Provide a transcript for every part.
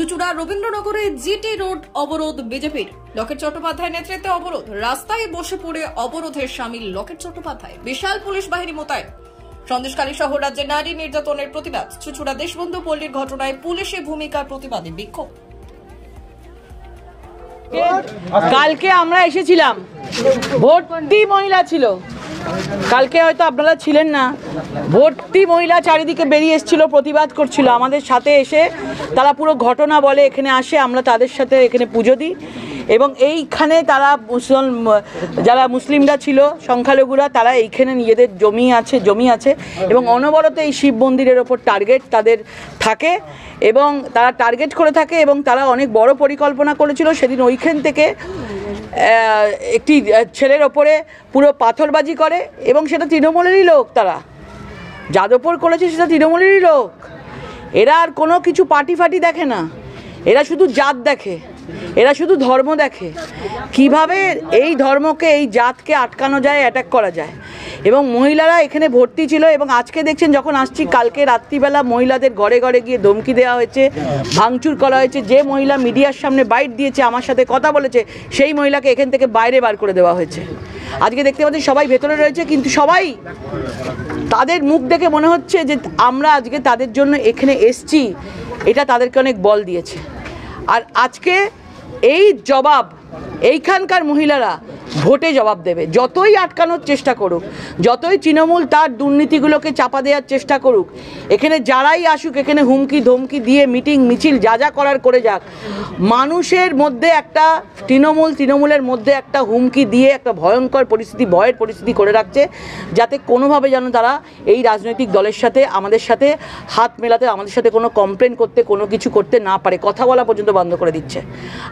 Chuchura রবীন্দ্রনগরে GT road অবরোধ বিজেপির। লকেট চট্টোপাধ্যায় নেতৃত্বে অবরোধ। রাস্তায় বসে পড়ে অবরোধের সামিল লকেট চট্টোপাধ্যায়। বিশাল পুলিশ বাহিনী মোতায়েন। সন্দেশখালী সহ রাজ্যে নারী নির্যাতনের প্রতিবাদ। চুচুড়া দেশবন্ধু পল্লীর ঘটনায় পুলিশের ভূমিকার প্রতিবাদে বিক্ষোভ। কালকে আমরা এসেছিলাম, ভর্তি মহিলা ছিল। কালকে হয়তো আপনারা ছিলেন না, ভর্তি মহিলা চারিদিকে বেরিয়ে এসেছিল, প্রতিবাদ করছিল। আমাদের সাথে এসে তারা পুরো ঘটনা বলে, এখানে আসে, আমরা তাদের সাথে এখানে পুজো দিই। এবং এইখানে তারা যারা মুসলিমরা ছিল, সংখ্যালঘুরা, তারা এইখানে নিজেদের জমি আছে এবং অনবরত এই শিব মন্দিরের ওপর টার্গেট তাদের থাকে এবং তারা টার্গেট করে থাকে এবং তারা অনেক বড় পরিকল্পনা করেছিল। সেদিন ওইখান থেকে একটি ছেলের ওপরে পুরো পাথরবাজি করে এবং সেটা তৃণমূলেরই লোক। তারা যাদবপুর করেছে, সেটা তৃণমূলেরই লোক। এরা আর কোনো কিছু পার্টি ফাটি দেখে না, এরা শুধু জাত দেখে, এরা শুধু ধর্ম দেখে, কিভাবে এই ধর্মকে, এই জাতকে আটকানো যায়, অ্যাটাক করা যায়। এবং মহিলারা এখানে ভর্তি ছিল এবং আজকে দেখছেন যখন আসছি, কালকে রাত্রিবেলা মহিলাদের ঘরে ঘরে গিয়ে ধমকি দেওয়া হয়েছে, ভাঙচুর করা হয়েছে। যে মহিলা মিডিয়ার সামনে বাইট দিয়েছে, আমার সাথে কথা বলেছে, সেই মহিলাকে এখান থেকে বাইরে বার করে দেওয়া হয়েছে। আজকে দেখতে পাচ্ছি সবাই ভেতরে রয়েছে, কিন্তু সবাই তাদের মুখ দেখে মনে হচ্ছে যে আমরা আজকে তাদের জন্য এখানে এসছি, এটা তাদেরকে অনেক বল দিয়েছে। আর আজকে এই জবাব এইখানকার মহিলারা ভোটে জবাব দেবে। যতই আটকানোর চেষ্টা করুক, যতই তৃণমূল তার দুর্নীতিগুলোকে চাপা দেওয়ার চেষ্টা করুক, এখানে যারাই আসুক, এখানে হুমকি ধমকি দিয়ে মিটিং মিছিল যা যা করার করে যাক, মানুষের মধ্যে একটা তৃণমূলের মধ্যে একটা হুমকি দিয়ে একটা ভয়ঙ্কর পরিস্থিতি, ভয়ের পরিস্থিতি করে রাখছে, যাতে কোনোভাবে যেন তারা এই রাজনৈতিক দলের সাথে, আমাদের সাথে হাত মেলাতে, আমাদের সাথে কোনো কমপ্লেন করতে, কোনো কিছু করতে না পারে, কথা বলা পর্যন্ত বন্ধ করে দিচ্ছে।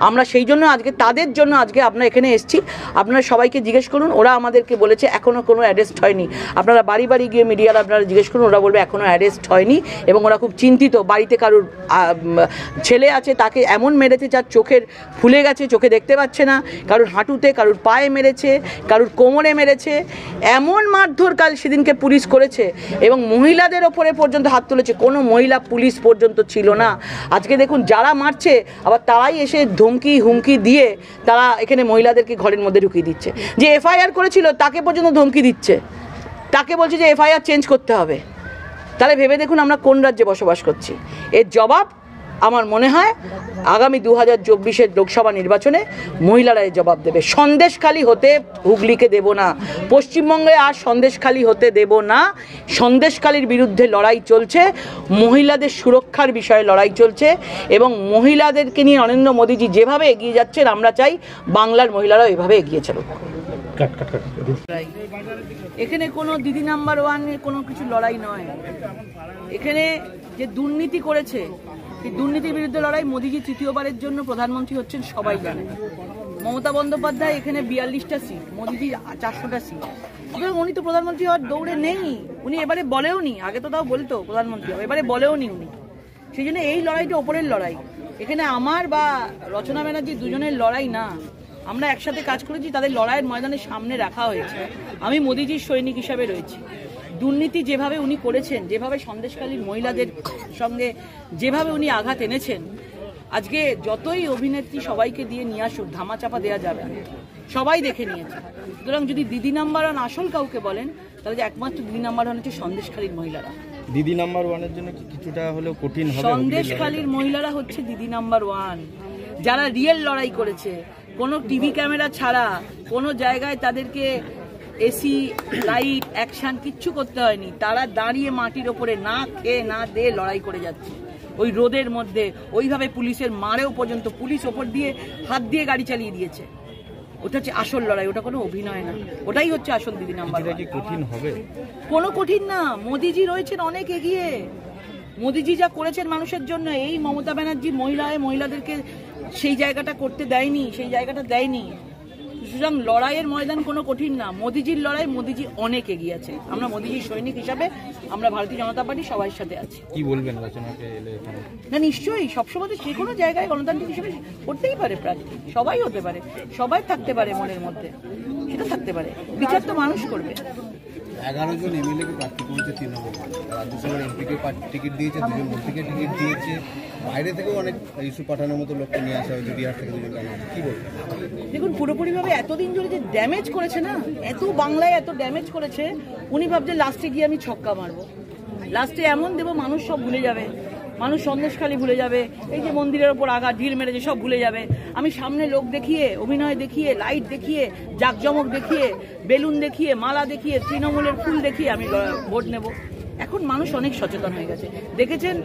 আমরা সেই জন্য আজকে তাদের জন্য আজকে আমরা এখানে এসেছি। আপনারা সবাইকে জিজ্ঞেস করুন, ওরা আমাদেরকে বলেছে এখনও কোনো অ্যারেস্ট হয়নি। আপনারা বাড়ি বাড়ি গিয়ে মিডিয়ার আপনারা জিজ্ঞেস করুন, ওরা বলবে এখনও অ্যারেস্ট হয়নি এবং ওরা খুব চিন্তিত। বাড়িতে কারুর ছেলে আছে, তাকে এমন মেরেছে যার চোখের ফুলে গেছে, চোখে দেখতে পাচ্ছে না, কারুর হাঁটুতে, কারুর পায়ে মেরেছে, কারুর কোমরে মেরেছে। এমন মারধর কাল সেদিনকে পুলিশ করেছে এবং মহিলাদের ওপরে পর্যন্ত হাত তুলেছে, কোনো মহিলা পুলিশ পর্যন্ত ছিল না। আজকে দেখুন যারা মারছে আবার তারাই এসে ধমকি হুমকি দিয়ে তারা এখানে মহিলাদেরকে ঘরের মধ্যে ঢুকিয়ে দিচ্ছে। যে এফআইআর করেছিল তাকে পর্যন্ত ধমকি দিচ্ছে, তাকে বলছে যে এফআইআর চেঞ্জ করতে হবে। তাহলে ভেবে দেখুন আমরা কোন রাজ্যে বসবাস করছি। এর জবাব আমার মনে হয় আগামী 2024-এর লোকসভা নির্বাচনে মহিলারা এর জবাব দেবে। সন্দেশখালী হতে হুগলিকে দেব না, পশ্চিমবঙ্গে আর সন্দেশখালী হতে দেব না। সন্দেশখালীর বিরুদ্ধে লড়াই চলছে, মহিলাদের সুরক্ষার বিষয়ে লড়াই চলছে এবং মহিলাদেরকে নিয়ে নরেন্দ্র মোদীজি যেভাবে এগিয়ে যাচ্ছেন, আমরা চাই বাংলার মহিলারাও এভাবে এগিয়ে চলুক। এখানে কোনো দিদি নাম্বার 1 কোনো কিছু লড়াই নয়। এখানে যে দুর্নীতি করেছে, এই দুর্নীতির বিরুদ্ধে লড়াই। মোদীজি তৃতীয়বারের জন্য প্রধানমন্ত্রী হচ্ছেন, সবাই জানে। মমতা বন্দ্যোপাধ্যায় এখানে 42টা সিট, মোদীজি 400টা সিট। সুতরাং উনি তো প্রধানমন্ত্রী হওয়ার দৌড়ে নেই। উনি এবারে বলেও নি, আগে তো তাও বলতো প্রধানমন্ত্রী হবে, এবারে বলেও নি উনি। সেই জন্য এই লড়াইটা ওপরের লড়াই। এখানে আমার বা রচনা ব্যানার্জি দুজনের লড়াই না। আমরা একসাথে কাজ করেছি, তাদের লড়াইয়ের ময়দানের সামনে রাখা হয়েছে। আমি মোদীজির সৈনিক হিসাবে রয়েছি। দুর্নীতি যেভাবে উনি করেছেন, যেভাবে সন্দেশখালীর মহিলাদের সঙ্গে যেভাবে উনি আঘাত এনেছেন, আজকে যতই অভিনেত্রী সবাইকে দিয়ে নিয়ে আসুক, ধামাচাপা দেওয়া যাবে না, সবাই দেখে নিয়েছে। সুতরাং যদি দিদি নাম্বার 1 আসল কাউকে বলেন, তাহলে যে একমাত্র দিদি নাম্বার 1 হচ্ছে সন্দেশখালীর মহিলারা। দিদি নাম্বার 1-এর জন্য কি কিছুটা হলেও কঠিন হবে? সন্দেশখালীর মহিলারা হচ্ছে দিদি নাম্বার 1, যারা রিয়েল লড়াই করেছে। কোনো টিভি ক্যামেরা ছাড়া কোনো জায়গায় তাদেরকে এসি, লাইট, অ্যাকশন কিচ্ছু করতে হয়নি। তারা দাঁড়িয়ে মাটির ওপরে না খেয়ে না দিয়ে লড়াই করে যাচ্ছে ওই রোদের মধ্যে। ওইভাবে পুলিশের মারেও পর্যন্ত পুলিশ ওপর দিয়ে হাত দিয়ে গাড়ি চালিয়ে দিয়েছে। ওটা হচ্ছে আসল লড়াই, ওটা কোনো অভিনয় না, ওটাই হচ্ছে আসল দিদি নাম্বার 1। কঠিন হবে? কোনো কঠিন না, মোদিজি রয়েছেন অনেক এগিয়ে। মোদিজি যা করেছেন মানুষের জন্য, এই মমতা ব্যানার্জি মহিলাদেরকে সেই জায়গাটা করতে দেয়নি, সেই জায়গাটা দেয়নি। সুতরাং লড়াইয়ের ময়দান কোনো কঠিন না। মোদিজির লড়াই, মোদিজি অনেক এগিয়ে আছে। আমরা মোদিজির সৈনিক হিসাবে আমরা ভারতীয় জনতা পার্টি সবার সাথে আছি। কি বলবেন রচনাকে এলে এখানে? না, নিশ্চয়ই সবসময় যে কোনো জায়গায় গণতান্ত্রিক হিসেবে করতেই পারে প্রার্থী, সবাই হতে পারে, সবাই থাকতে পারে মনের মধ্যে, সেটা থাকতে পারে। বিচার তো মানুষ করবে। 11 জন এমএলএ কে প্রার্থী করেছে তৃণমূল, রাজ্যসভার এমপি কে টিকিট দিয়েছে, 2 জন মন্ত্রীকে টিকিট দিয়েছে, বাইরে থেকেও অনেক ইস্যু পাঠানোর মতো লোককে নিয়ে আসা হয়েছে বিহার থেকে দুজন নাম কি বলবেন? দেখুন পুরোপুরিভাবে এতদিন ধরে যে ড্যামেজ করেছে না, এত বাংলায় এত ড্যামেজ করেছে, উনি ভাবছে লাস্টে গিয়ে আমি ছক্কা মারবো, লাস্টে এমন দেবো মানুষ সব ভুলে যাবে, মানুষ সন্দেশখালি ভুলে যাবে, এই যে মন্দিরের ওপর আগা ঢিল মেরেছে সব ভুলে যাবে। আমি সামনে লোক দেখিয়ে, অভিনয় দেখিয়ে, লাইট দেখিয়ে, জাঁকজমক দেখিয়ে, বেলুন দেখিয়ে, মালা দেখিয়ে, তৃণমূলের ফুল দেখিয়ে আমি ভোট নেব। এখন মানুষ অনেক সচেতন হয়ে গেছে। দেখেছেন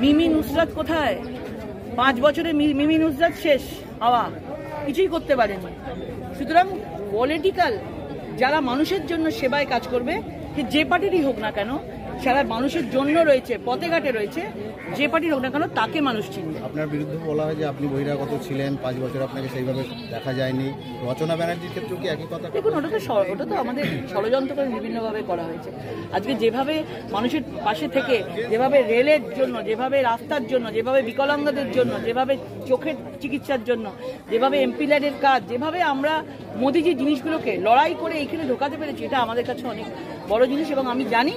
মিমি নুসরাত কোথায়? 5 বছরে মিমি নুসরাত শেষ হাওয়া, কিছুই করতে পারেনি। সুতরাং পলিটিক্যাল যারা মানুষের জন্য সেবায় কাজ করবে, যে পার্টিরই হোক না কেন, সারা মানুষের জন্য রয়েছে, পথে ঘাটে রয়েছে, যে পার্টির হোক না কেন তাকে মানুষ চিনবে। আপনার বিরুদ্ধে বলা হয় যে আপনি বহিরাগত ছিলেন, 5 বছর আপনাকে সেইভাবে দেখা যায়নি। রচনা ব্যানার্জির ক্ষেত্রেও কি একই কথা? দেখুন ওটা তো আমাদের ষড়যন্ত্র করে বিভিন্নভাবে করা হয়েছে। আজকে যেভাবে মানুষের পাশে থেকে, যেভাবে রেলের জন্য, যেভাবে রাস্তার জন্য, যেভাবে বিকলাঙ্গদের জন্য, যেভাবে চোখের চিকিৎসার জন্য, যেভাবে এমপি ল্যাডের কাজ, যেভাবে আমরা মোদিজির জিনিসগুলোকে লড়াই করে এইখানে ঢোকাতে পেরেছি, এটা আমাদের কাছে অনেক বড় জিনিস। এবং আমি জানি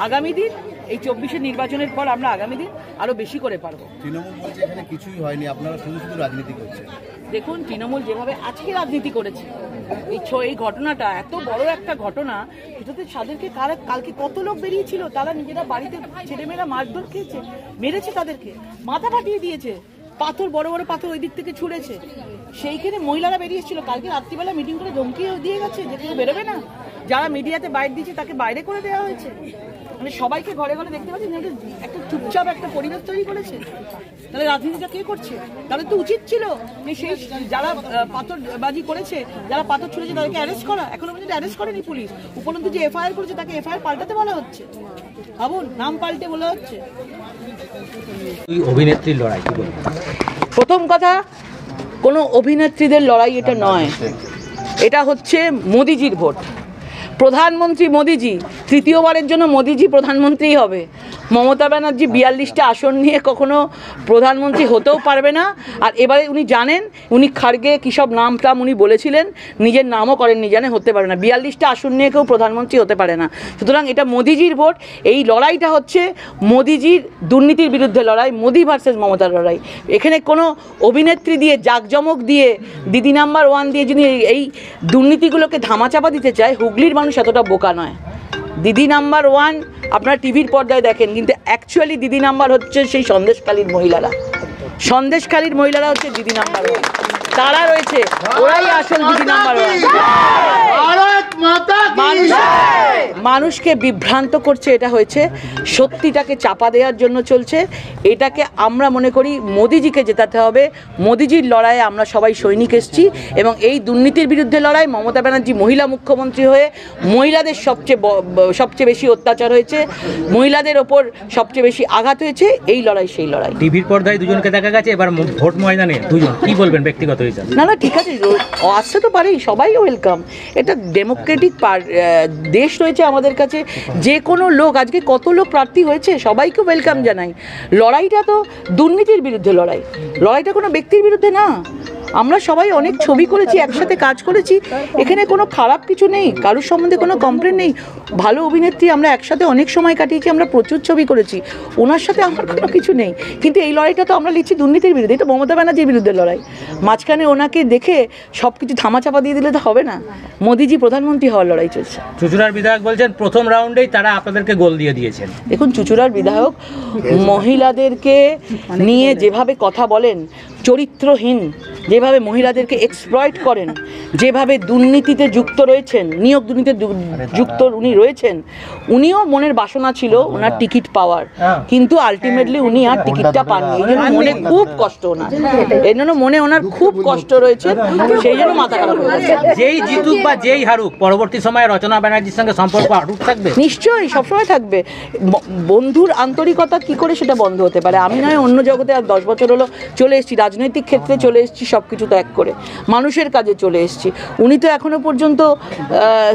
আগামী দিন এই 24-এর নির্বাচনের পর আমরা আগামী দিন আরো বেশি করে পারবো। তৃণমূল বলছে এখানে কিছুই হয়নি, আপনারা শুধু শুধু রাজনীতি করছেন। দেখুন তৃণমূল যেভাবে আজকে রাজনীতি করেছে, এই ঘটনাটা এত বড় একটা ঘটনা, এটাতে তাদেরকে কালকে কত লোক বেরিয়েছিল, তারা নিজেরা বাড়িতে ছেলেমেয়েরা মারধর খেয়েছে, মেরেছে, তাদেরকে মাথা ফাটিয়ে দিয়েছে, পাথর বড় বড় পাথর ওই দিক থেকে ছুঁড়েছে। সেইখানে মহিলারা বেরিয়েছিল, কালকে রাত্রিবেলা মিটিং করে ধমকি দিয়ে গেছে যে কেউ বেরোবে না, যারা মিডিয়াতে বাইরে দিয়েছে তাকে বাইরে করে দেওয়া হয়েছে। মানে সবাইকে ঘরে ঘরে দেখতে পাচ্ছি একটা চুপচাপ একটা পরিবেশ তৈরি করেছে। তাহলে রাজনীতিটা কে করছে? তাহলে তো উচিত ছিল যে সেই যারা পাথরবাজি করেছে, যারা পাথর ছুঁড়েছে তাদেরকে অ্যারেস্ট করা। এখনো পর্যন্ত অ্যারেস্ট করেনি পুলিশ। উপরন্তু যে এফআইআর করেছে তাকে এফআইআর পাল্টাতে বলা হচ্ছে, ভাবুন, নাম পাল্টে বলা হচ্ছে। অভিনেত্রীর লড়াই কি বলবো? প্রথম কথা, কোনো অভিনেত্রীদের লড়াই এটা নয়, এটা হচ্ছে মোদিজির ভোট। প্রধানমন্ত্রী মোদিজি, তৃতীয়বারের জন্য মোদিজি প্রধানমন্ত্রীই হবে। মমতা ব্যানার্জি 42টা আসন নিয়ে কখনো প্রধানমন্ত্রী হতেও পারবে না। আর এবারে উনি জানেন, উনি খার্গে কী সব নাম টাম উনি বলেছিলেন, নিজের নামও করেননি, জানে হতে পারে না। 42টা আসন নিয়ে কেউ প্রধানমন্ত্রী হতে পারে না। সুতরাং এটা মোদিজির ভোট। এই লড়াইটা হচ্ছে মোদিজির দুর্নীতির বিরুদ্ধে লড়াই, মোদি ভার্সেস মমতার লড়াই। এখানে কোনো অভিনেত্রী দিয়ে, জাঁকজমক দিয়ে, দিদি নাম্বার 1 দিয়ে যদি এই দুর্নীতিগুলোকে ধামাচাপা দিতে চায়, হুগলির মানুষ এতটা বোকা নয়। দিদি নাম্বার 1 আপনারা টিভির পর্দায় দেখেন, কিন্তু অ্যাকচুয়ালি দিদি নাম্বার হচ্ছে সেই সন্দেশখালীর মহিলারা। সন্দেশখালীর মহিলারা হচ্ছে দিদি নাম্বার 1, তারা রয়েছে, ওরাই আসল দিদি নাম্বার 1। মানুষকে বিভ্রান্ত করছে, এটা হয়েছে সত্যিটাকে চাপা দেওয়ার জন্য চলছে। এটাকে আমরা মনে করি মোদিজিকে জেতাতে হবে। মোদিজির লড়াইয়ে আমরা সবাই সৈনিক এসেছি, এবং এই দুর্নীতির বিরুদ্ধে লড়াই। মমতা ব্যানার্জি মহিলা মুখ্যমন্ত্রী হয়ে মহিলাদের সবচেয়ে বেশি অত্যাচার হয়েছে, মহিলাদের ওপর সবচেয়ে বেশি আঘাত হয়েছে। এই লড়াই সেই লড়াই। টিভির পর্দায় দুজনকে দেখা গেছে, এবার ভোট ময়দানে দুজন, কি বলবেন ব্যক্তিগত হিসাবে? না ঠিক আছে, আসতে তো পারেই, সবাই ওয়েলকাম। এটা ডেমোক্রেটিক দেশ রয়েছে আমাদের কাছে। যে কোনো লোক, আজকে কত লোক প্রার্থী হয়েছে, সবাইকে ওয়েলকাম জানাই। লড়াইটা তো দুর্নীতির বিরুদ্ধে লড়াই, লড়াইটা কোনো ব্যক্তির বিরুদ্ধে না। আমরা সবাই অনেক ছবি করেছি, একসাথে কাজ করেছি, এখানে কোনো খারাপ কিছু নেই, কারোর সম্বন্ধে কোনো কমপ্লেন নেই। ভালো অভিনেত্রী, আমরা একসাথে অনেক সময় কাটিয়েছি, আমরা প্রচুর ছবি করেছি, ওনার সাথে আমার কোনো কিছু নেই। কিন্তু এই লড়াইটা তো আমরা লিখছি দুর্নীতির বিরুদ্ধে, এটা মমতা ব্যানার্জির বিরুদ্ধে লড়াই। মাঝখানে ওনাকে দেখে সব কিছু ধামাচাপা দিয়ে দিলে তো হবে না। মোদিজি প্রধানমন্ত্রী হওয়ার লড়াই চলছে। চুঁচুড়ার বিধায়ক বলছেন প্রথম রাউন্ডেই তারা আপনাদেরকে গোল দিয়ে দিয়েছেন। দেখুন, চুঁচুড়ার বিধায়ক মহিলাদেরকে নিয়ে যেভাবে কথা বলেন, চরিত্রহীন, যেভাবে মহিলাদেরকে এক্সপ্লয়েট করেন, যেভাবে দুর্নীতিতে যুক্ত রয়েছেন, নিয়োগ দুর্নীতিতে যুক্ত উনি রয়েছেন। উনিও মনের বাসনা ছিল ওনার টিকিট পাওয়ার, কিন্তু আলটিমেটলি উনি আর টিকিটটা পাননি। এই জন্য মনে খুব কষ্ট ওনার, এই জন্য মনে ওনার খুব কষ্ট রয়েছে, সেই জন্য মাথা খারাপ হয়ে গেছে। যেই জিতুক বা যেই হারুক, পরবর্তী সময়ে রচনা ব্যানার্জির সঙ্গে সম্পর্ক আটুট থাকবে? নিশ্চয়ই, সবসময় থাকবে। বন্ধুর আন্তরিকতা কি করে সেটা বন্ধ হতে পারে? আমি নয় অন্য জগতে আর 10 বছর হলো চলে এসেছি, রাজনৈতিক ক্ষেত্রে চলে এসেছি, সব কিছু ত্যাগ করে মানুষের কাজে চলে এসেছি। উনি তো এখনো পর্যন্ত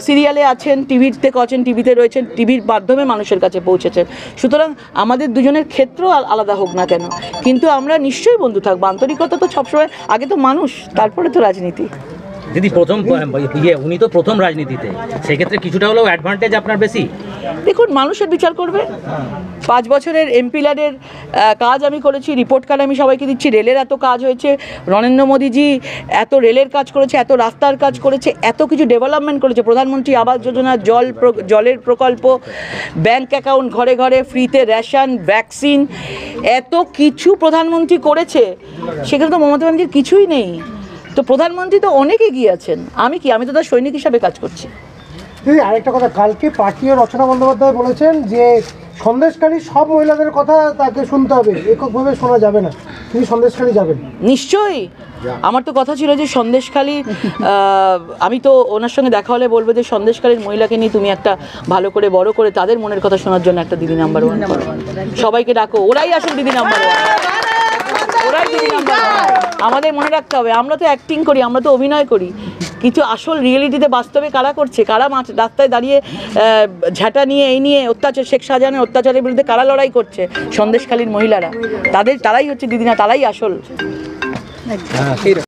সিরিয়ালে আছেন, টিভিতে রয়েছেন, টিভির মাধ্যমে মানুষের কাছে পৌঁছেছেন। সুতরাং আমাদের দুজনের ক্ষেত্র আলাদা হোক না কেন, কিন্তু আমরা নিশ্চয়ই বন্ধু থাকবো। আন্তরিকতা তো সবসময়, আগে তো মানুষ, তারপরে তো রাজনীতি। দিদি, উনি তো প্রথম রাজনীতিতে, সেক্ষেত্রে কিছুটা হলেও অ্যাডভান্টেজ আপনার বেশি। দেখুন মানুষের বিচার করবে। 5 বছরের এমপিলারের কাজ আমি করেছি, রিপোর্ট কার্ড আমি সবাইকে দিচ্ছি। রেলের এত কাজ হয়েছে, নরেন্দ্র মোদীজি এত রেলের কাজ করেছে, এত রাস্তার কাজ করেছে, এত কিছু ডেভেলপমেন্ট করেছে, প্রধানমন্ত্রী আবাস যোজনা, জলের প্রকল্প, ব্যাংক অ্যাকাউন্ট ঘরে ঘরে, ফ্রিতে রেশন, ভ্যাকসিন, এত কিছু প্রধানমন্ত্রী করেছে, সেখানে তো মমতা ব্যানার্জির কিছুই নেই। তো প্রধানমন্ত্রী তো অনেক এগিয়ে আছেন। আমি তো তার সৈনিক হিসাবে কাজ করছি। দিদি আরেকটা কথা, কালকে পার্টি রচনা বন্দ্যোপাধ্যায় বলেছেন যে সন্দেশখালী সব মহিলাদের কথা তাকে শুনতে হবে, এককভাবে শোনা যাবে না, তিনি সন্দেশখালী যাবেন। নিশ্চয়ই, আমার তো কথা ছিল যে সন্দেশখালী, আমি তো ওনার সঙ্গে দেখা হলে বলবো যে সন্দেশখালীর মহিলাকে নিয়ে তুমি একটা ভালো করে বড় করে তাদের মনের কথা শোনার জন্য একটা দিদি নাম্বার 1 সবাইকে ডাকো, ওরাই আসল দিদি নাম্বার 1, ওরাই দিদি নাম্বার 1। আমাদের মনে রাখতে হবে, আমরা তো অ্যাক্টিং করি, আমরা তো অভিনয় করি, কিন্তু আসল রিয়েলিটিতে বাস্তবে কারা করছে, কারা রাস্তায় দাঁড়িয়ে ঝাঁটা নিয়ে এই নিয়ে অত্যাচার, শেখ শাহজাহানের অত্যাচারের বিরুদ্ধে কারা লড়াই করছে, সন্দেশখালীর মহিলারা, তারাই হচ্ছে দিদিনা, তারাই আসল।